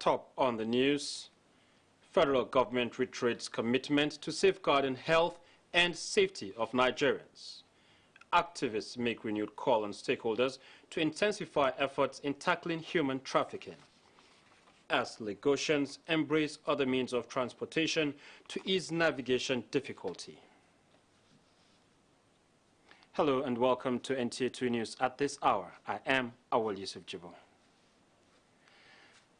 Top on the news, federal government reiterates commitment to safeguarding health and safety of Nigerians. Activists make renewed call on stakeholders to intensify efforts in tackling human trafficking, as Lagosians embrace other means of transportation to ease navigation difficulty. Hello and welcome to Nta2 News at this hour. I am Awal Yusuf Jibo.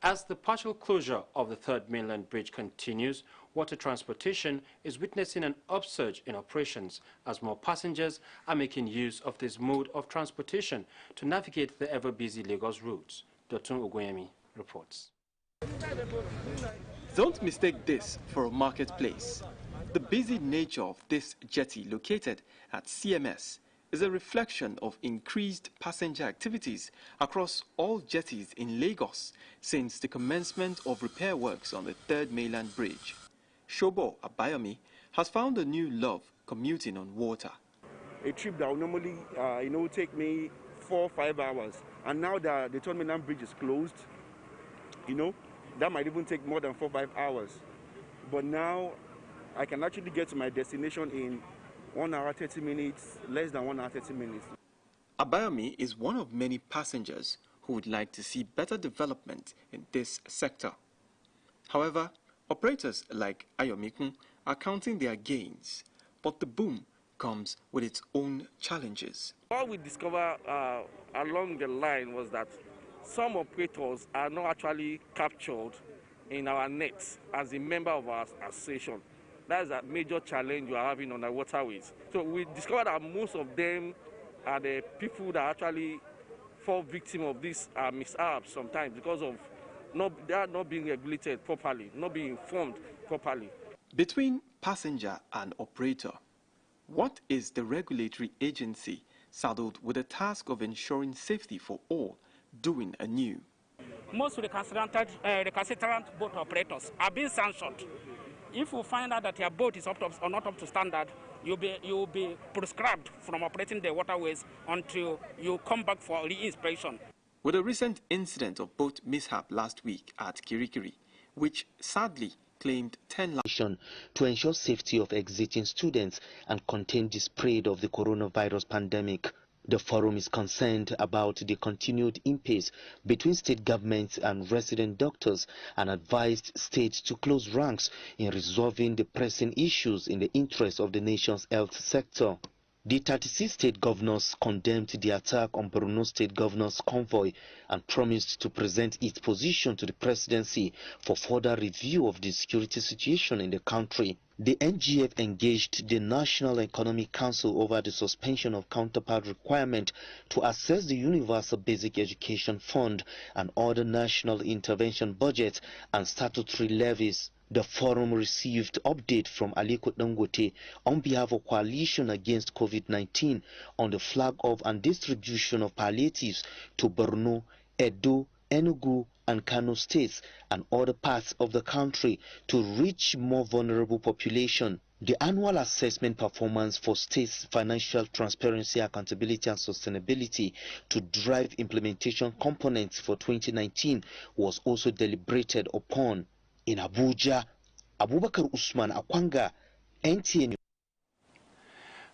As the partial closure of the third mainland bridge continues, water transportation is witnessing an upsurge in operations as more passengers are making use of this mode of transportation to navigate the ever-busy Lagos routes. Dotun Ogoyemi reports. Don't mistake this for a marketplace. The busy nature of this jetty located at CMS is a reflection of increased passenger activities across all jetties in Lagos since the commencement of repair works on the third mainland bridge. Shobo Abayomi has found a new love commuting on water. A trip that would normally take me 4 or 5 hours, and now that the third mainland bridge is closed, that might even take more than 4 or 5 hours. But now I can actually get to my destination in 1 hour 30 minutes, less than 1 hour 30 minutes. Abayomi is one of many passengers who would like to see better development in this sector. However, operators like Ayomikun are counting their gains, but the boom comes with its own challenges. What we discovered along the line was that some operators are not actually captured in our nets as a member of our association. That's a major challenge you are having on the waterways. So we discovered that most of them are the people that actually fall victim of these mishaps sometimes because of they are not being regulated properly, not being informed properly. Between passenger and operator, what is the regulatory agency saddled with the task of ensuring safety for all doing anew? Most recalcitrant boat operators are being sanctioned. If you find out that your boat is not up to standard, you'll be prescribed from operating the waterways until you come back for re-inspection. With a recent incident of boat mishap last week at Kirikiri, which sadly claimed 10 lives to ensure safety of exiting students and contain the spread of the coronavirus pandemic. The forum is concerned about the continued impasse between state governments and resident doctors and advised states to close ranks in resolving the pressing issues in the interest of the nation's health sector. The 36 state governors condemned the attack on Borno State Governor's convoy and promised to present its position to the presidency for further review of the security situation in the country. The NGF engaged the National Economic Council over the suspension of counterpart requirement to assess the Universal Basic Education Fund and other national intervention budgets and statutory levies. The forum received update from Aliko Dangote on behalf of Coalition Against COVID-19 on the flag off and distribution of palliatives to Borno, Edo, Enugu and Kano states and other parts of the country to reach more vulnerable population. The annual assessment performance for states' financial transparency, accountability and sustainability to drive implementation components for 2019 was also deliberated upon. In Abuja, Abubakar Usman Akwanga, NTA News.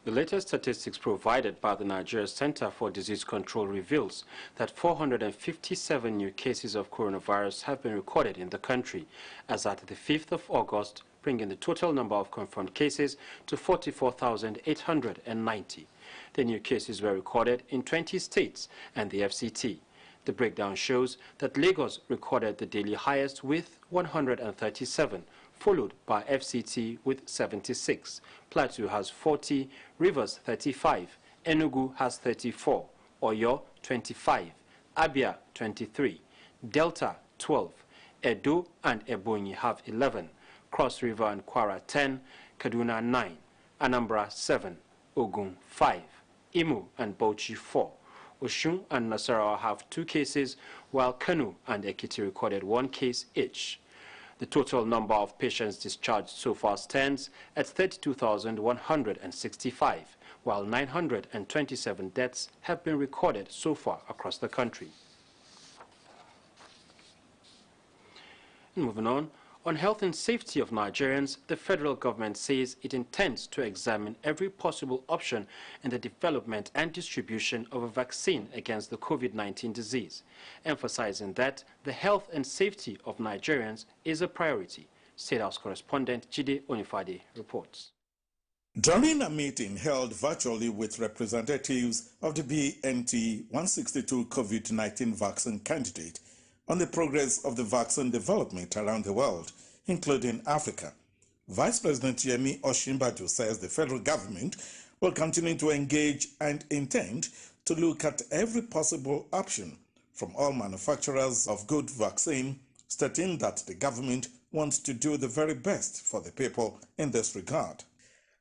The latest statistics provided by the Nigeria Center for Disease Control reveals that 457 new cases of coronavirus have been recorded in the country, as at the 5th of August, bringing the total number of confirmed cases to 44,890. The new cases were recorded in 20 states and the FCT. The breakdown shows that Lagos recorded the daily highest with 137, followed by FCT with 76. Plateau has 40, Rivers 35, Enugu has 34, Oyo 25, Abia 23, Delta 12, Edo and Ebonyi have 11, Cross River and Kwara 10, Kaduna 9, Anambra 7, Ogun 5, Imo and Bauchi 4. Osun and Nasarawa have 2 cases, while Kano and Ekiti recorded 1 case each. The total number of patients discharged so far stands at 32,165, while 927 deaths have been recorded so far across the country. Moving on health and safety of Nigerians, the federal government says it intends to examine every possible option in the development and distribution of a vaccine against the COVID-19 disease, emphasizing that the health and safety of Nigerians is a priority. State House correspondent Jide Onifade reports. During a meeting held virtually with representatives of the Nta2 COVID-19 vaccine candidate on the progress of the vaccine development around the world, including Africa, Vice President Yemi Osinbajo says the federal government will continue to engage and intend to look at every possible option from all manufacturers of good vaccine, stating that the government wants to do the very best for the people in this regard.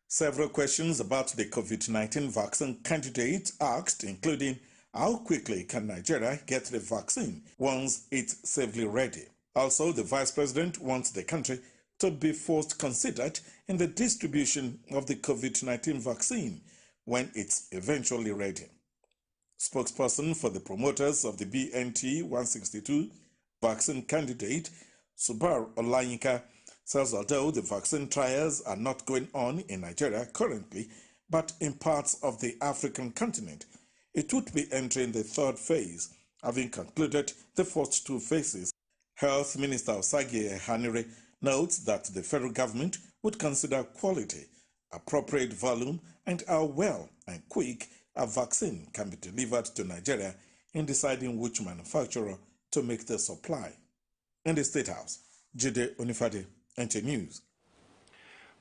Several questions about the COVID-19 vaccine candidate asked, including how quickly can Nigeria get the vaccine once it's safely ready? Also, the Vice President wants the country to be first considered in the distribution of the COVID-19 vaccine when it's eventually ready. Spokesperson for the promoters of the BNT162 vaccine candidate, Subar Olayinka, says although the vaccine trials are not going on in Nigeria currently, but in parts of the African continent, it would be entering the third phase, having concluded the first two phases. Health Minister Osagie Ehanire notes that the federal government would consider quality, appropriate volume, and how well and quick a vaccine can be delivered to Nigeria in deciding which manufacturer to make the supply. In the State House, Jide Onifade, Nta2 News.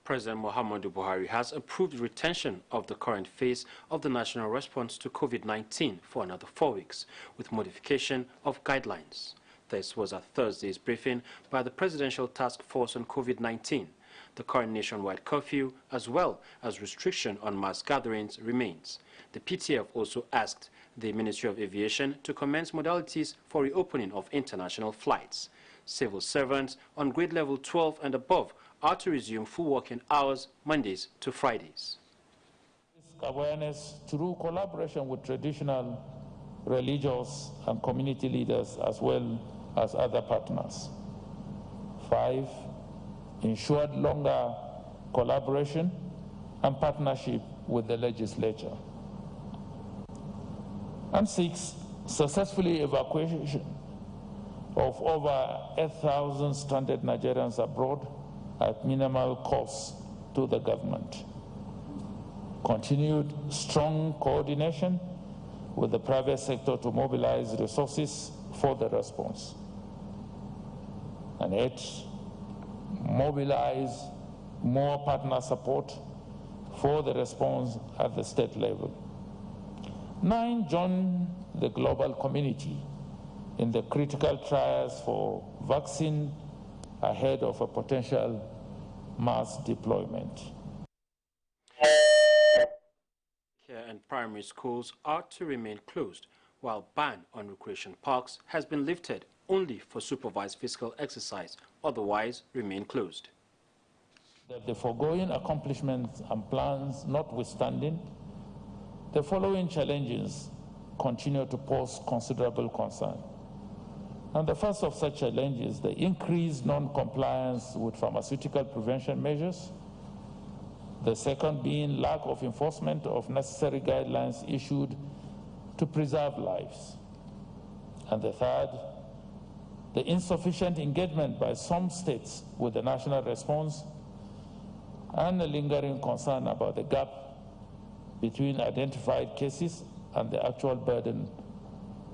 President Muhammadu Buhari has approved retention of the current phase of the national response to COVID-19 for another 4 weeks, with modification of guidelines. This was at Thursday's briefing by the Presidential Task Force on COVID-19. The current nationwide curfew, as well as restriction on mass gatherings, remains. The PTF also asked the Ministry of Aviation to commence modalities for reopening of international flights. Civil servants on grade level 12 and above are to resume full working hours Mondays to Fridays. Awareness through collaboration with traditional, religious, and community leaders, as well as other partners. 5, ensured longer collaboration and partnership with the legislature. And 6, successfully evacuation of over 8,000 stranded Nigerians abroad at minimal cost to the government. Continued strong coordination with the private sector to mobilize resources for the response. And 8, mobilize more partner support for the response at the state level. 9, join the global community in the critical trials for vaccine ahead of a potential mass deployment. Care and primary schools are to remain closed, while ban on recreation parks has been lifted only for supervised physical exercise, otherwise remain closed. The foregoing accomplishments and plans notwithstanding, the following challenges continue to pose considerable concern. And the first of such challenges is the increased non-compliance with pharmaceutical prevention measures. The second being lack of enforcement of necessary guidelines issued to preserve lives. And the third, the insufficient engagement by some states with the national response, and a lingering concern about the gap between identified cases and the actual burden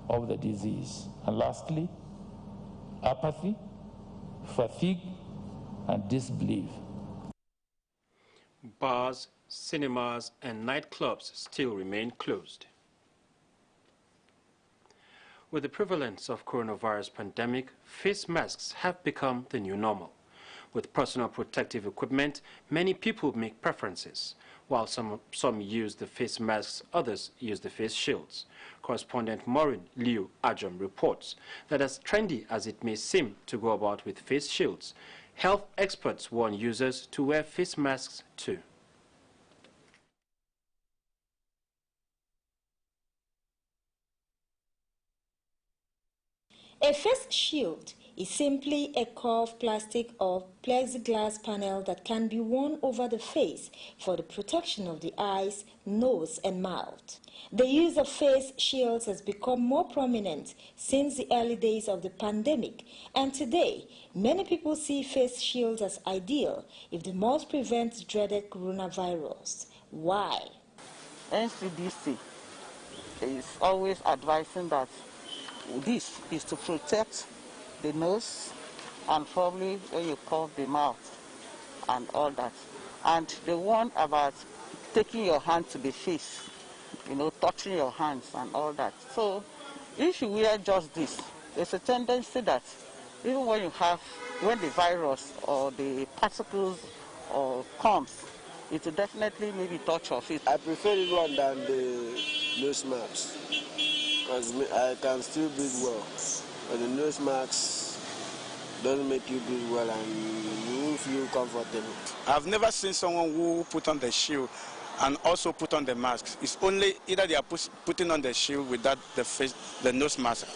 of the disease. And lastly, apathy, fatigue, and disbelief. Bars, cinemas, and nightclubs still remain closed. With the prevalence of coronavirus pandemic, face masks have become the new normal. With personal protective equipment, many people make preferences. While some use the face masks, others use the face shields. Correspondent Maureen Liu Ajam reports that as trendy as it may seem to go about with face shields, health experts warn users to wear face masks too. A face shield is simply a curved plastic or plexiglass panel that can be worn over the face for the protection of the eyes, nose, and mouth. The use of face shields has become more prominent since the early days of the pandemic, and today, many people see face shields as ideal if they must prevent the dreaded coronavirus. Why? NCDC is always advising that this is to protect the nose and probably when you cough the mouth and all that. And the one about taking your hand to the face, touching your hands and all that. So if you wear just this, there's a tendency that even when the virus or the particles comes, it will definitely maybe touch your face. I prefer this one than the nose mask because I can still breathe well. But the nose mask doesn't make you breathe well and you won't feel comfortable. I've never seen someone who put on the shield and also put on the mask. It's only either they are putting on the shield without the nose mask.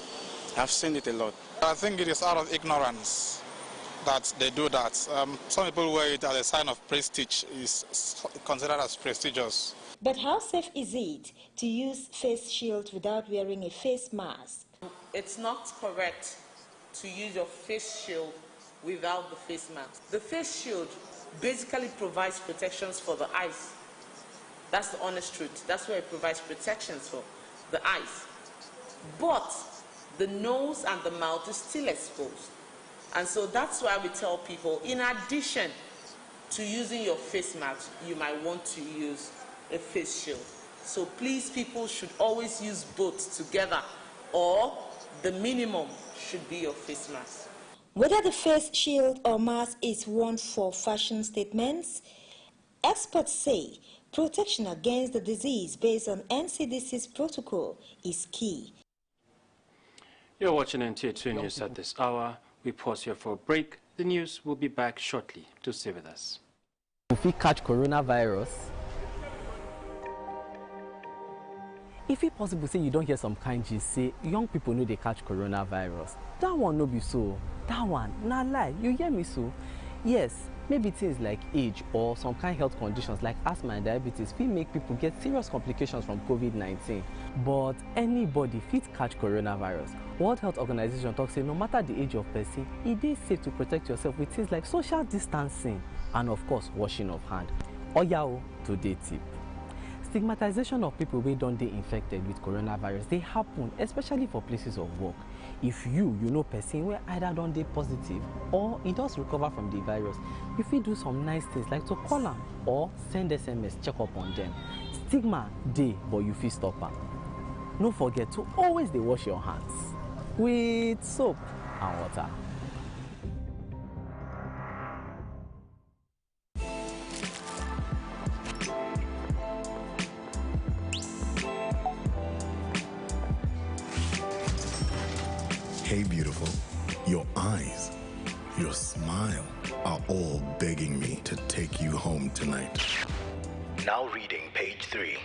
I've seen it a lot. I think it is out of ignorance that they do that. Some people wear it as a sign of prestige, is considered as prestigious. But how safe is it to use face shields without wearing a face mask? It's not correct to use your face shield without the face mask. The face shield basically provides protections for the eyes. That's the honest truth. That's where it provides protections for the eyes. But the nose and the mouth is still exposed. And so that's why we tell people, in addition to using your face mask, you might want to use a face shield. So please, people should always use both together, or the minimum should be your face mask. Whether the face shield or mask is worn for fashion statements, experts say protection against the disease based on NCDC's protocol is key. You're watching Nta2 News at this hour. We pause here for a break. The news will be back shortly. Do stay with us. If we catch coronavirus, if it's possible, say you don't hear some kind gist, say young people know they catch coronavirus. That one no be so. That one, nah lie. You hear me so? Yes, maybe things like age or some kind health conditions like asthma and diabetes will make people get serious complications from COVID-19. But anybody fit catch coronavirus. World Health Organization talks say no matter the age of person, it is safe to protect yourself with things like social distancing and of course washing of hand. Oyao today tip. Stigmatization of people who don't get infected with coronavirus, they happen especially for places of work. If you know person where either don't dey positive or it does recover from the virus, you fit do some nice things like to call them or send SMS check up on them. Stigma dey, but you fit stop am. No forget to always dey wash your hands with soap and water. Hey beautiful, your eyes, your smile are all begging me to take you home tonight. Now reading page 3.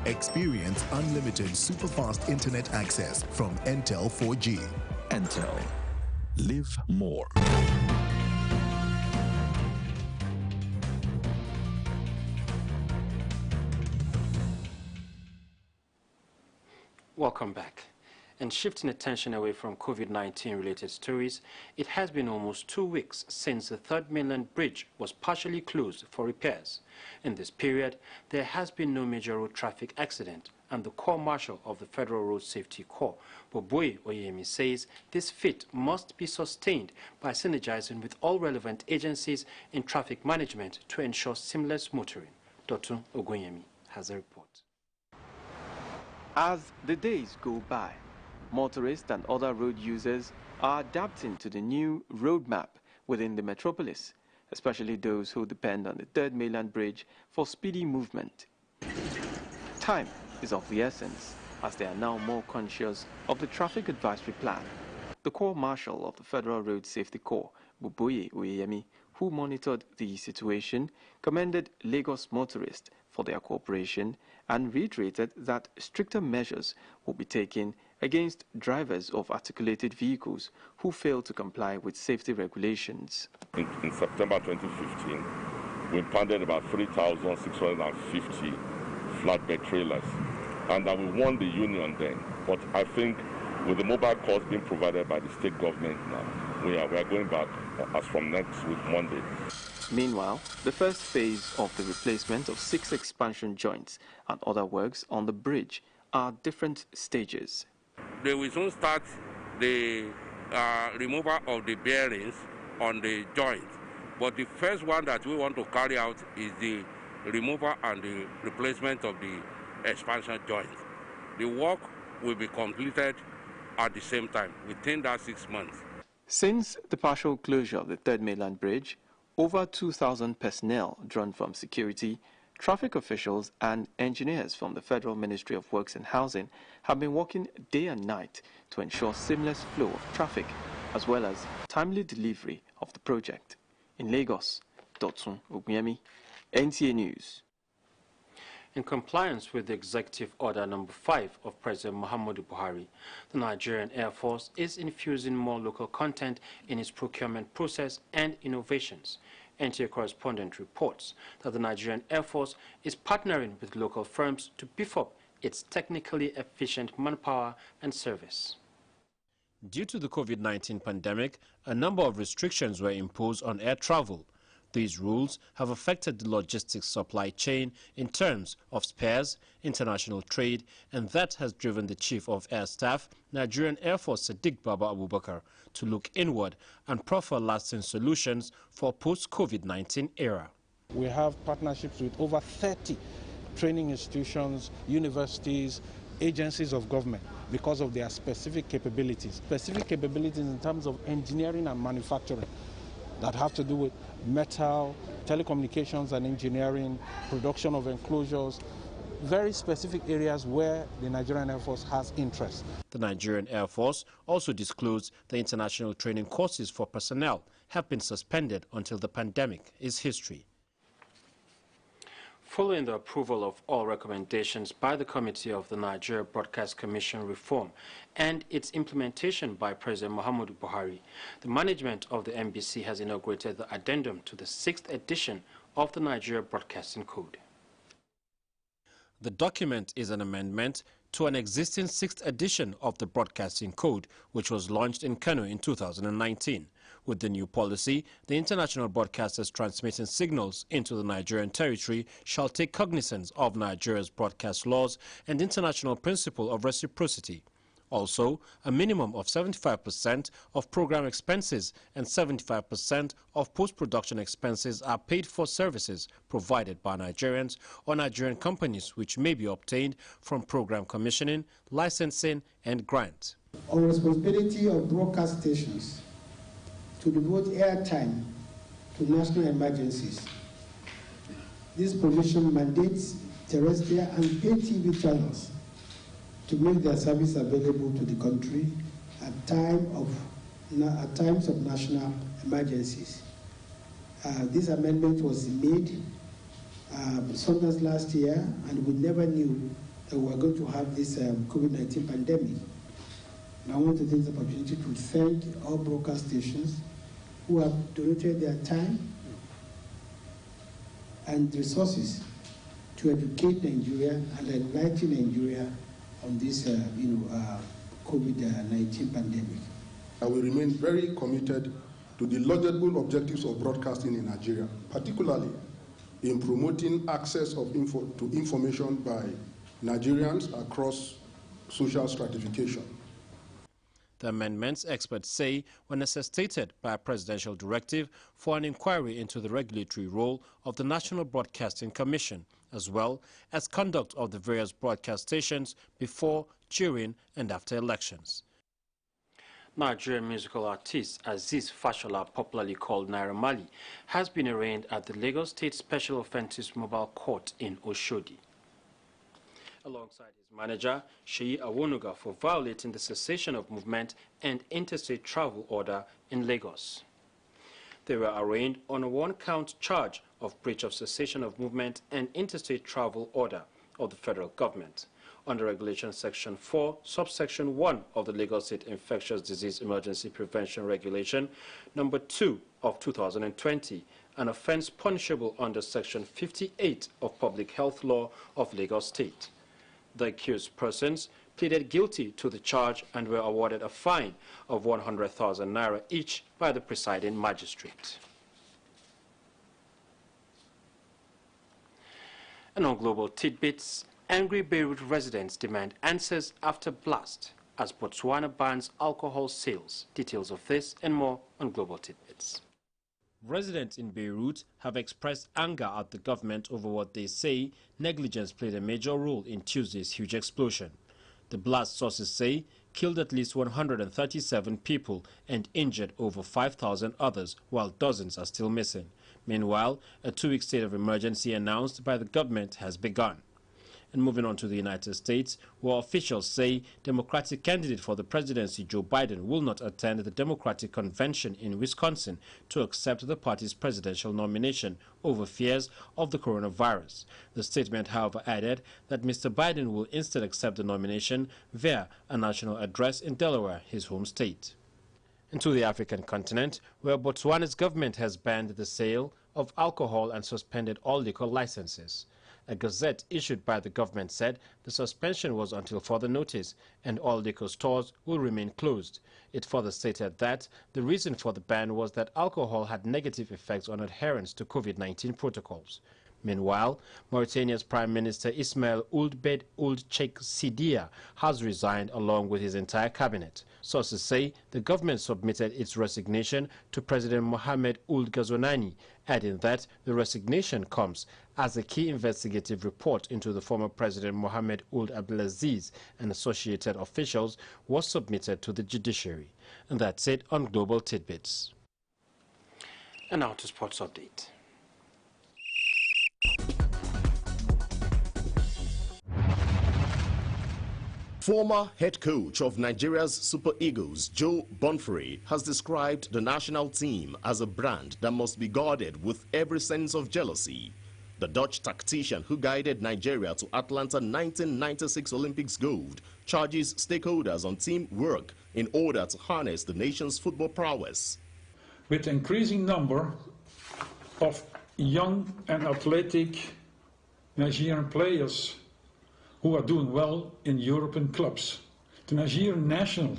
Experience unlimited super-fast internet access from Ntel 4G. Ntel. Live more. Welcome back. And shifting attention away from COVID-19 related stories, it has been almost 2 weeks since the third mainland bridge was partially closed for repairs. In this period, there has been no major road traffic accident, and the Corps Marshal of the Federal Road Safety Corps, Boboye Oyemi, says this feat must be sustained by synergizing with all relevant agencies in traffic management to ensure seamless motoring. Dr. Ogunyemi has a report. As the days go by, motorists and other road users are adapting to the new roadmap within the metropolis, especially those who depend on the third mainland bridge for speedy movement. Time is of the essence, as they are now more conscious of the traffic advisory plan. The Corps Marshal of the Federal Road Safety Corps, Boboye Oyemi, who monitored the situation, commended Lagos motorists for their cooperation and reiterated that stricter measures will be taken against drivers of articulated vehicles who fail to comply with safety regulations. In September 2015, we impounded about 3,650 flatbed trailers, and we won the union then. But I think with the mobile courts being provided by the state government now, we are going back as from next week, Monday. Meanwhile, the first phase of the replacement of 6 expansion joints and other works on the bridge are at different stages. They will soon start the removal of the bearings on the joint. But the first one that we want to carry out is the removal and the replacement of the expansion joint. The work will be completed at the same time, within that 6 months. Since the partial closure of the Third Mainland Bridge, over 2,000 personnel drawn from security, traffic officials and engineers from the Federal Ministry of Works and Housing have been working day and night to ensure seamless flow of traffic as well as timely delivery of the project. In Lagos, Dotun Ogunyemi, Nta News. In compliance with the Executive Order No. 5 of President Muhammadu Buhari, the Nigerian Air Force is infusing more local content in its procurement process and innovations. NTA correspondent reports that the Nigerian Air Force is partnering with local firms to beef up its technically efficient manpower and service. Due to the COVID-19 pandemic, a number of restrictions were imposed on air travel. These rules have affected the logistics supply chain in terms of spares, international trade, and that has driven the Chief of Air Staff, Nigerian Air Force Sadiq Baba Abubakar, to look inward and proffer lasting solutions for a post-COVID-19 era. We have partnerships with over 30 training institutions, universities, agencies of government because of their specific capabilities. Specific capabilities in terms of engineering and manufacturing that have to do with metal, telecommunications and engineering, production of enclosures, very specific areas where the Nigerian Air Force has interest. The Nigerian Air Force also disclosed the international training courses for personnel have been suspended until the pandemic is history. Following the approval of all recommendations by the Committee of the Nigeria Broadcast Commission reform and its implementation by President Muhammadu Buhari, the management of the NBC has inaugurated the addendum to the 6th edition of the Nigeria Broadcasting Code. The document is an amendment to an existing 6th edition of the Broadcasting Code, which was launched in Kano in 2019. With the new policy, the international broadcasters transmitting signals into the Nigerian territory shall take cognizance of Nigeria's broadcast laws and international principle of reciprocity. Also, a minimum of 75% of program expenses and 75% of post-production expenses are paid for services provided by Nigerians or Nigerian companies which may be obtained from program commissioning, licensing and grant. On responsibility of broadcast stations to devote airtime to national emergencies. This provision mandates terrestrial and pay TV channels to make their service available to the country at times of national emergencies. This amendment was made sometimes last year, and we never knew that we were going to have this COVID-19 pandemic. And I want to take the opportunity to thank all broadcast stations who have donated their time and resources to educate Nigeria and enlighten Nigeria on this COVID-19 pandemic. I will remain very committed to the laudable objectives of broadcasting in Nigeria, particularly in promoting access to information by Nigerians across social stratification. The amendments, experts say, were necessitated by a presidential directive for an inquiry into the regulatory role of the National Broadcasting Commission, as well as conduct of the various broadcast stations before, during and after elections. Nigerian musical artist Azeez Fashola, popularly called Naira Marley, has been arraigned at the Lagos State Special Offences Mobile Court in Oshodi, alongside his manager, Sheyi Awonuga, for violating the cessation of movement and interstate travel order in Lagos. They were arraigned on a one-count charge of breach of cessation of movement and interstate travel order of the federal government. Under Regulation Section 4, Subsection 1 of the Lagos State Infectious Disease Emergency Prevention Regulation, Number 2 of 2020, an offence punishable under Section 58 of Public Health Law of Lagos State. The accused persons pleaded guilty to the charge and were awarded a fine of 100,000 naira each by the presiding magistrate. And on Global Tidbits, angry Beirut residents demand answers after blast as Botswana bans alcohol sales. Details of this and more on Global Tidbits. Residents in Beirut have expressed anger at the government over what they say negligence played a major role in Tuesday's huge explosion. The blast, sources say, killed at least 137 people and injured over 5,000 others, while dozens are still missing. Meanwhile, a 2-week state of emergency announced by the government has begun. And moving on to the United States, where officials say Democratic candidate for the presidency Joe Biden will not attend the Democratic convention in Wisconsin to accept the party's presidential nomination over fears of the coronavirus. The statement, however, added that Mr. Biden will instead accept the nomination via a national address in Delaware, his home state. And to the African continent, where Botswana's government has banned the sale of alcohol and suspended all liquor licenses. A gazette issued by the government said the suspension was until further notice and all liquor stores will remain closed. It further stated that the reason for the ban was that alcohol had negative effects on adherence to COVID-19 protocols. Meanwhile, Mauritania's Prime Minister Ismail Ould Bed Ould Cheikh Sidia has resigned along with his entire cabinet. Sources say the government submitted its resignation to President Mohamed Ould Ghazouani, adding that the resignation comes as a key investigative report into the former President Mohamed Ould Abdelaziz and associated officials was submitted to the judiciary. And that's it on Global Tidbits. And now to Sports Update. Former head coach of Nigeria's Super Eagles, Joe Bonfrey, has described the national team as a brand that must be guarded with every sense of jealousy. The Dutch tactician who guided Nigeria to Atlanta 1996 Olympics gold charges stakeholders on teamwork in order to harness the nation's football prowess. With an increasing number of young and athletic Nigerian players who are doing well in European clubs, the Nigerian national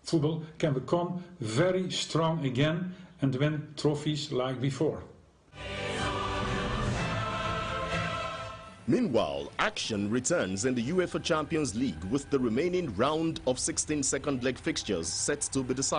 football can become very strong again and win trophies like before. Meanwhile, action returns in the UEFA Champions League with the remaining round of 16 second leg fixtures set to be decided.